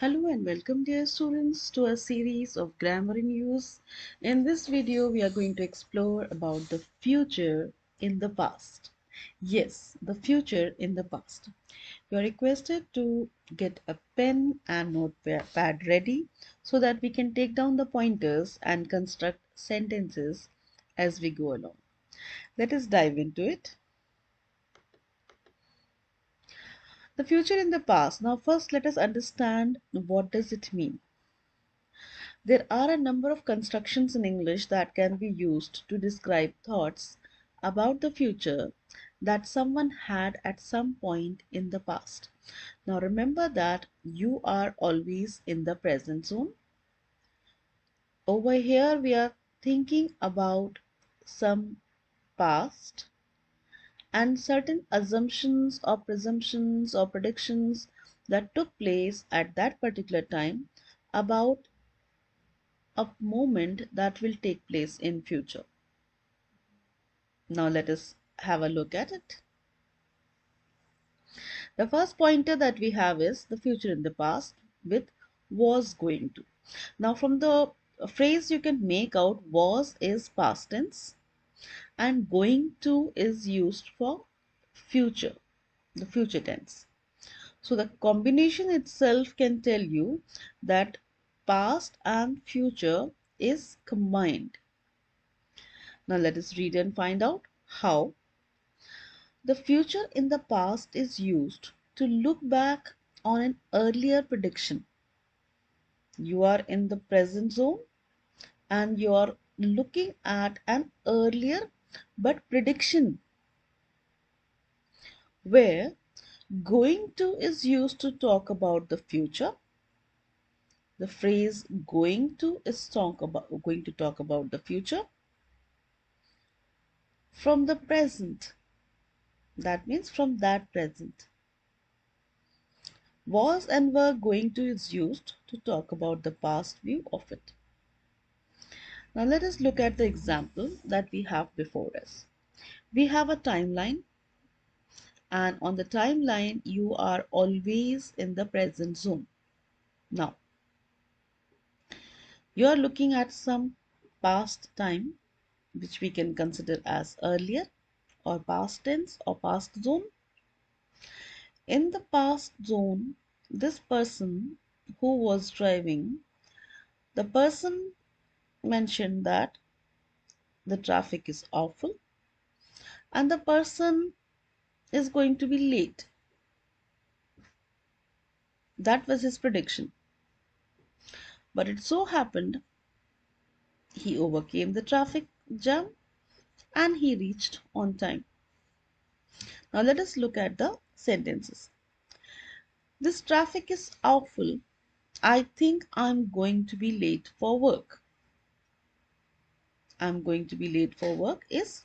Hello and welcome dear students to a series of grammar in use. In this video we are going to explore about the future in the past. Yes, the future in the past. You are requested to get a pen and notepad ready so that we can take down the pointers and construct sentences as we go along. Let us dive into it. The future in the past. Now first let us understand what does it mean. There are a number of constructions in English that can be used to describe thoughts about the future that someone had at some point in the past. Now remember that you are always in the present zone. Over here we are thinking about some past and certain assumptions or presumptions or predictions that took place at that particular time about a moment that will take place in future. Now let us have a look at it. The first pointer that we have is the future in the past with was going to. Now from the phrase you can make out was is past tense and going to is used for future, the future tense. So the combination itself can tell you that past and future is combined. Now let us read and find out how. The future in the past is used to look back on an earlier prediction. You are in the present zone and you are looking at an earlier but prediction, where going to is used to talk about the future. The phrase going to is going to talk about the future from the present. That means from that present. Was and were going to is used to talk about the past view of it. Now let us look at the example that we have before us. We have a timeline, and on the timeline you are always in the present zone. Now you are looking at some past time which we can consider as earlier or past tense or past zone. In the past zone, this person who was driving, the person mentioned that the traffic is awful and the person is going to be late. That was his prediction. But it so happened he overcame the traffic jam and he reached on time. Now let us look at the sentences. This traffic is awful. I think I'm going to be late for work. I'm going to be late for work is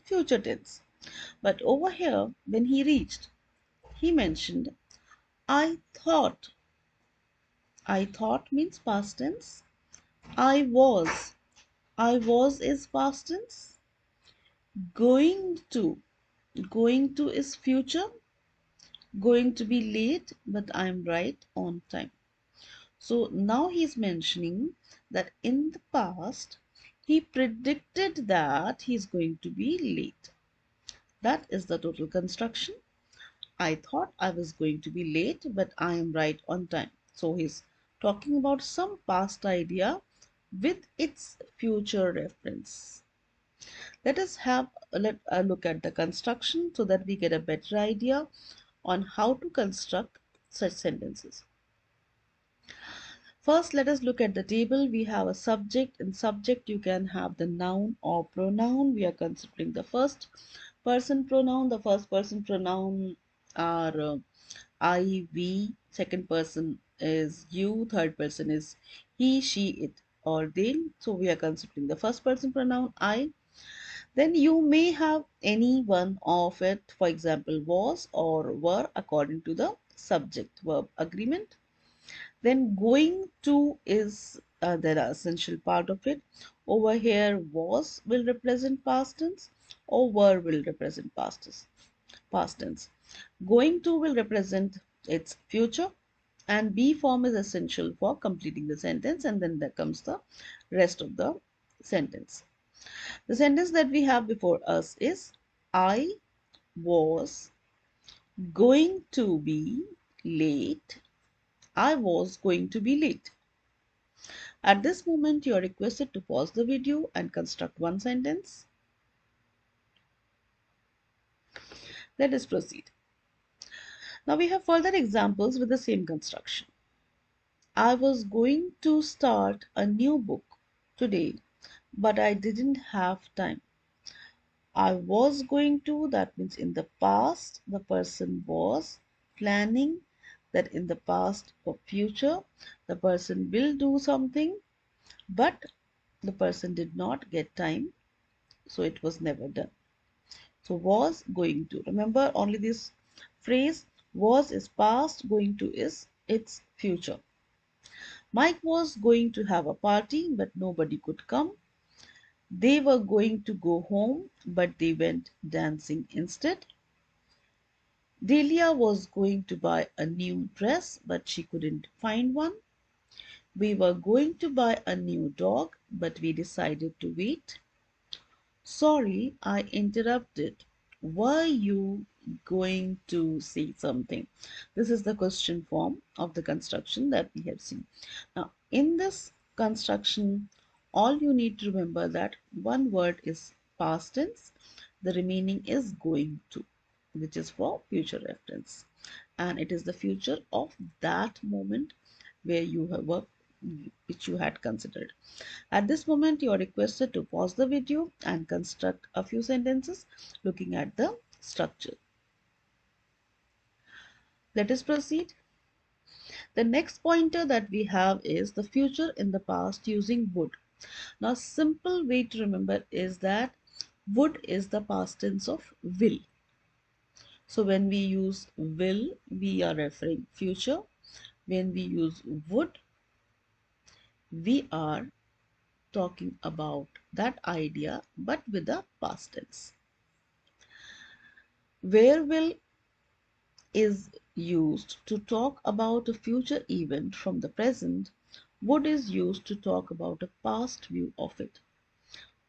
future tense. But over here, when he reached, he mentioned, I thought. I thought means past tense. I was. I was is past tense. Going to. Going to is future. Going to be late, but I'm right on time. So now he's mentioning that in the past, he predicted that he's going to be late. That is the total construction. I thought I was going to be late, but I am right on time. So he's talking about some past idea with its future reference. Let us have a look at the construction so that we get a better idea on how to construct such sentences. First, let us look at the table. We have a subject. In subject, you can have the noun or pronoun. We are considering the first person pronoun. The first person pronoun are I, we. Second person is you. Third person is he, she, it, or they. So we are considering the first person pronoun I. Then you may have any one of it, for example, was or were, according to the subject verb agreement. Then going to is the essential part of it. Over here, was will represent past tense or were will represent past tense. Going to will represent its future And be form is essential for completing the sentence, and then there comes the rest of the sentence. The sentence that we have before us is I was going to be late. I was going to be late. At this moment, you are requested to pause the video and construct one sentence. Let us proceed. Now we have further examples with the same construction. I was going to start a new book today, but I didn't have time. I was going to, that means in the past, the person was planning that in the past or future, the person will do something, but the person did not get time, so it was never done. So was going to. Remember only this phrase was is past, going to is its future. Mike was going to have a party, but nobody could come. They were going to go home, but they went dancing instead. Delia was going to buy a new dress, but she couldn't find one. We were going to buy a new dog, but we decided to wait. Sorry, I interrupted. Were you going to say something? This is the question form of the construction that we have seen. Now, in this construction, all you need to remember that one word is past tense, the remaining is going to, which is for future reference. And it is the future of that moment where you have worked, which you had considered. At this moment, you are requested to pause the video and construct a few sentences looking at the structure. Let us proceed. The next pointer that we have is the future in the past using would. Now, simple way to remember is that would is the past tense of will. So when we use will, we are referring future. When we use would, we are talking about that idea but with a past tense. Where will is used to talk about a future event from the present, would is used to talk about a past view of it.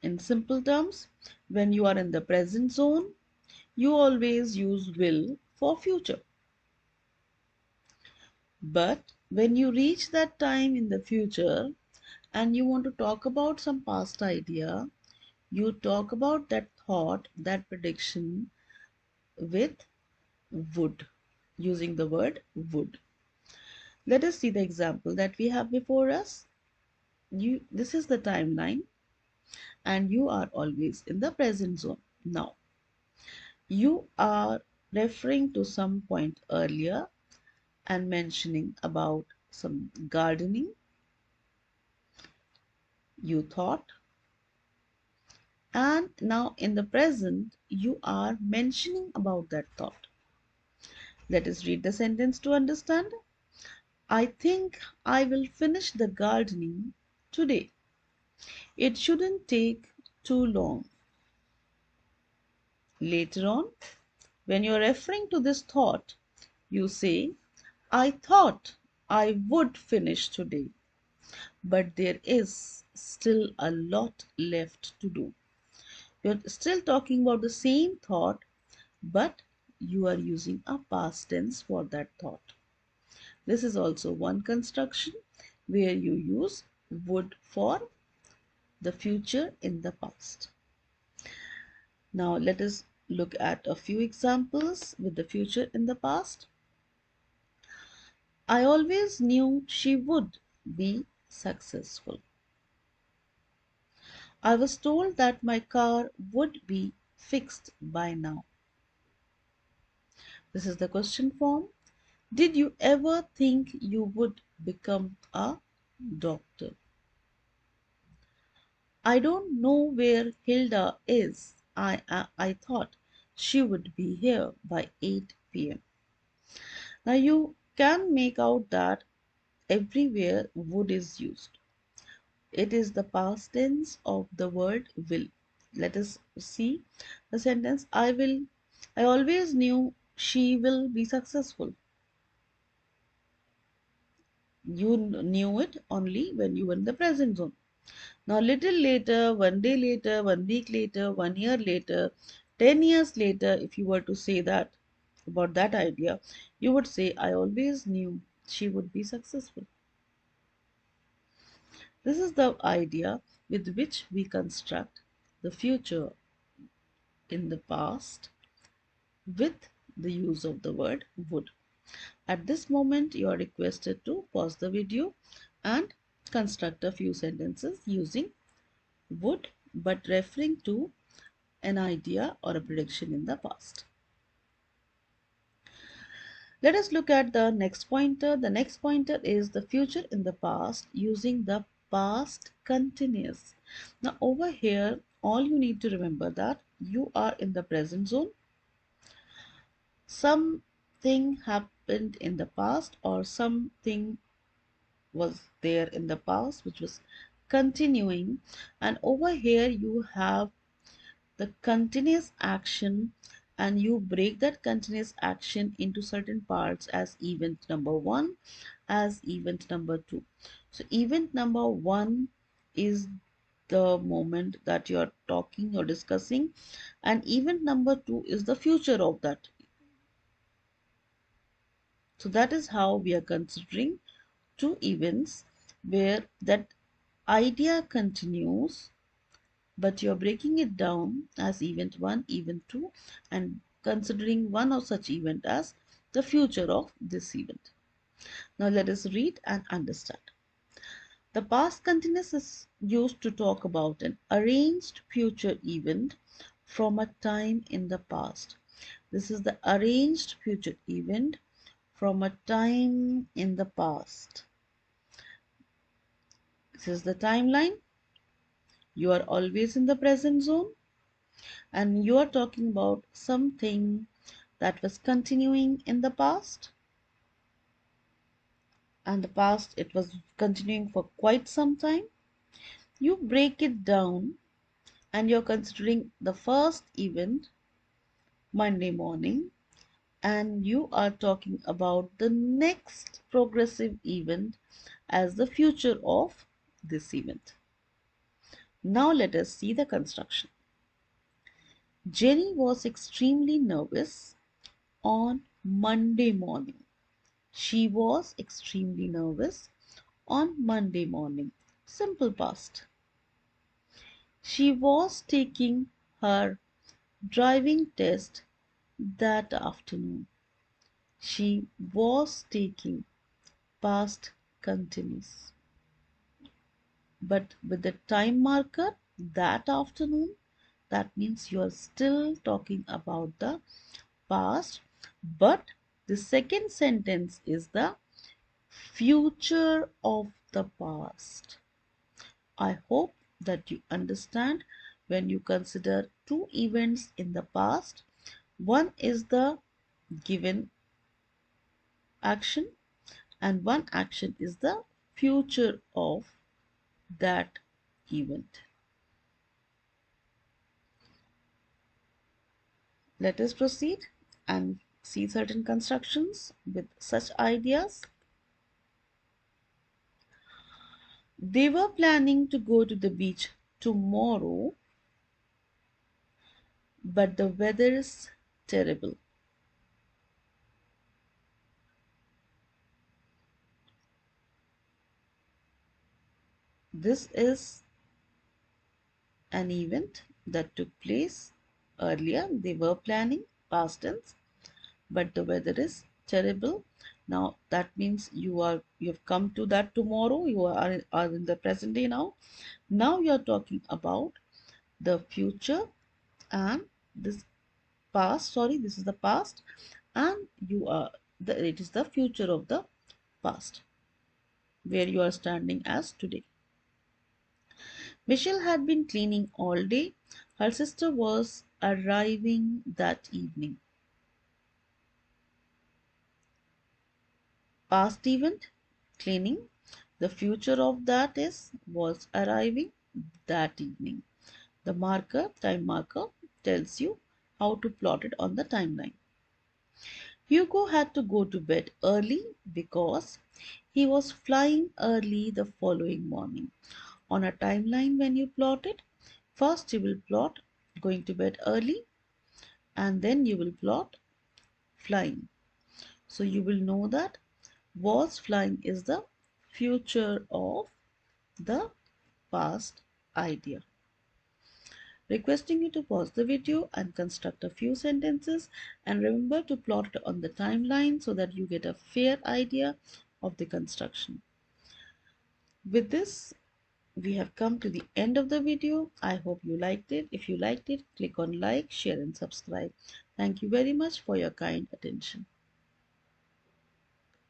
In simple terms, when you are in the present zone, you always use will for future. But when you reach that time in the future and you want to talk about some past idea, you talk about that thought, that prediction with would, using the word would. Let us see the example that we have before us. This is the timeline and you are always in the present zone. Now, you are referring to some point earlier and mentioning about some gardening you thought, and now in the present you are mentioning about that thought. Let us read the sentence to understand. I think I will finish the gardening today. It shouldn't take too long. Later on, when you are referring to this thought, you say, I thought I would finish today, but there is still a lot left to do. You're still talking about the same thought, but you are using a past tense for that thought. This is also one construction where you use would for the future in the past. Now let us look at a few examples with the future in the past. I always knew she would be successful. I was told that my car would be fixed by now. This is the question form. Did you ever think you would become a doctor? I don't know where Hilda is. I thought she would be here by 8 p.m. Now you can make out that everywhere would is used. It is the past tense of the word will. Let us see the sentence. I always knew she will be successful. You knew it only when you were in the present zone. Now, little later, 1 day later, 1 week later, 1 year later, 10 years later, if you were to say that about that idea, you would say, I always knew she would be successful. This is the idea with which we construct the future in the past with the use of the word would. At this moment, you are requested to pause the video and construct a few sentences using would but referring to an idea or a prediction in the past. Let us look at the next pointer. The next pointer is the future in the past using the past continuous. Now over here, all you need to remember that you are in the present zone. Something happened in the past or something was there in the past which was continuing, and over here you have the continuous action, and you break that continuous action into certain parts as event number 1, as event number 2. So event number 1 is the moment that you are talking or discussing, and event number 2 is the future of that. So that is how we are considering two events where that idea continues, but you're breaking it down as event 1, event 2, and considering one of such event as the future of this event. Now let us read and understand. The past continuous is used to talk about an arranged future event from a time in the past. This is the arranged future event from a time in the past. This is the timeline. You are always in the present zone, and you are talking about something that was continuing in the past, and the past it was continuing for quite some time. You break it down and you're considering the first event, Monday morning, and you are talking about the next progressive event as the future of this event. Now let us see the construction. Jenny was extremely nervous on Monday morning. She was extremely nervous on Monday morning. Simple past. She was taking her driving test that afternoon. She was taking past continuous. But with the time marker that afternoon, that means you are still talking about the past, but the second sentence is the future of the past. I hope that you understand when you consider two events in the past. One is the given action, and one action is the future of that event. Let us proceed and see certain constructions with such ideas. They were planning to go to the beach tomorrow, but the weather is terrible. This is an event that took place earlier. They were planning, past tense, but the weather is terrible. Now that means you've come to that tomorrow. You are in the present day now. Now you are talking about the future, and this past. Sorry, this is the past, and it is the future of the past where you are standing as today. Michelle had been cleaning all day. Her sister was arriving that evening. Past event, cleaning. The future of that is was arriving that evening. The marker, time marker, tells you how to plot it on the timeline. Hugo had to go to bed early because he was flying early the following morning. On a timeline, when you plot it, first you will plot going to bed early and then you will plot flying. So you will know that was flying is the future of the past idea. Requesting you to pause the video and construct a few sentences, and remember to plot it on the timeline so that you get a fair idea of the construction. With this, we have come to the end of the video. I hope you liked it. If you liked it, click on like, share and subscribe. Thank you very much for your kind attention.